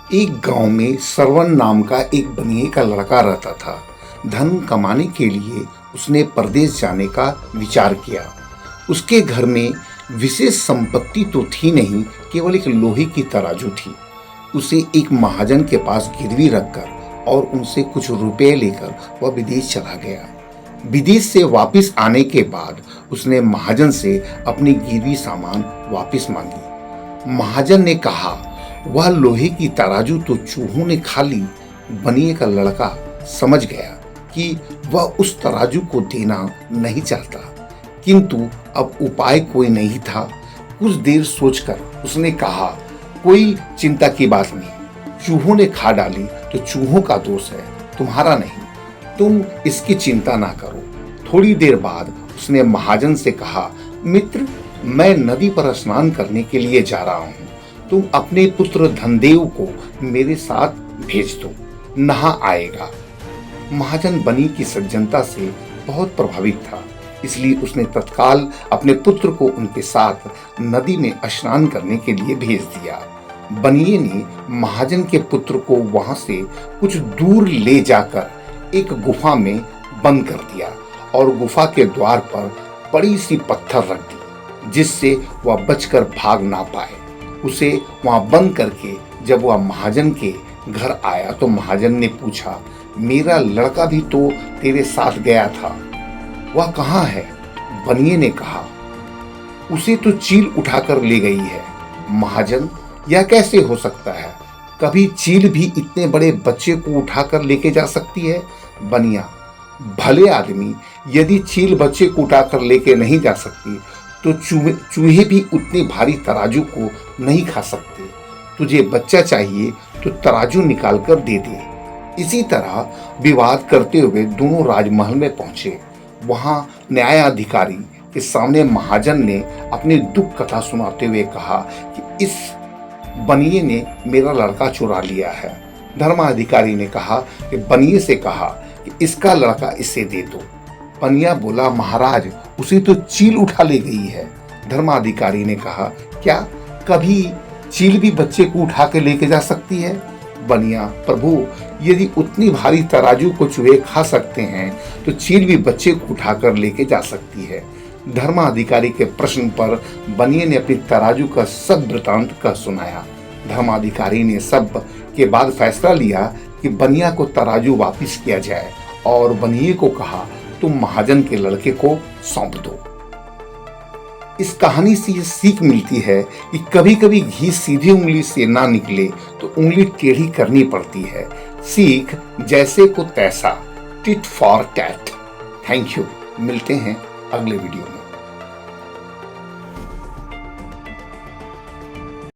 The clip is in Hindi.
एक गांव में श्रवण नाम का एक बनिए का लड़का रहता था। धन कमाने के लिए उसने परदेश जाने का विचार किया। उसके घर में विशेष संपत्ति तो थी नहीं, केवल एक लोहे की तराजू थी। उसे एक महाजन के पास गिरवी रखकर और उनसे कुछ रुपए लेकर वह विदेश चला गया। विदेश से वापस आने के बाद उसने महाजन से अपनी गिरवी सामान वापस मांगी। महाजन ने कहा, वह लोहे की तराजू तो चूहों ने खा ली। बनिए का लड़का समझ गया कि वह उस तराजू को देना नहीं चाहता, किंतु अब उपाय कोई नहीं था। कुछ देर सोचकर उसने कहा, कोई चिंता की बात नहीं, चूहों ने खा डाली तो चूहों का दोष है, तुम्हारा नहीं। तुम इसकी चिंता ना करो। थोड़ी देर बाद उसने महाजन से कहा, मित्र, मैं नदी पर स्नान करने के लिए जा रहा हूँ। तुम अपने पुत्र धनदेव को मेरे साथ भेज दो, नहा आएगा। महाजन बनी की सज्जनता से बहुत प्रभावित था, इसलिए उसने तत्काल अपने पुत्र को उनके साथ नदी में स्नान करने के लिए भेज दिया। बनिए ने महाजन के पुत्र को वहां से कुछ दूर ले जाकर एक गुफा में बंद कर दिया और गुफा के द्वार पर बड़ी सी पत्थर रख दी, जिससे वह बचकर भाग ना पाए। उसे वहां बंद करके जब वह महाजन के घर आया तो महाजन ने पूछा, मेरा लड़का भी तो तेरे साथ गया था, वह कहाँ है? बनिए ने कहा, उसे तो चील उठाकर ले गई है। महाजन, यह कैसे हो सकता है? कभी चील भी इतने बड़े बच्चे को उठाकर लेके जा सकती है? बनिया, भले आदमी, यदि चील बच्चे को उठाकर लेके नहीं जा सकती तो चूहे भी उतनी भारी तराजू को नहीं खा सकते। तुझे बच्चा चाहिए तो तराजू निकाल कर दे दे। इसी तरह विवाद करते हुए दोनों राजमहल में पहुंचे। वहां न्यायाधिकारी के सामने महाजन ने अपनी दुख कथा सुनाते हुए कहा कि इस बनिए ने मेरा लड़का चुरा लिया है। धर्माधिकारी ने कहा कि बनिए से कहा कि इसका लड़का इसे दे दो। बनिया बोला, महाराज, उसे तो चील उठा ले गई है। धर्माधिकारी ने कहा, क्या कभी चील भी बच्चे को उठा के लेके जा सकती है? बनिया, प्रभु, यदि उतनी भारी तराजू को चूहे खा सकते हैं तो चील भी बच्चे को उठाकर लेके जा सकती है। धर्माधिकारी के प्रश्न पर बनिए ने अपनी तराजू का सब वृतांत कह सुनाया। धर्माधिकारी ने सब के बाद फैसला लिया कि बनिया को तराजू वापिस किया जाए और बनिए को कहा, तुम महाजन के लड़के को सौंप दो। इस कहानी से ये सीख मिलती है कि कभी कभी घी सीधी उंगली से ना निकले तो उंगली टेढ़ी करनी पड़ती है। सीख जैसे को तैसा, tit for tat. Thank you. मिलते हैं अगले वीडियो में।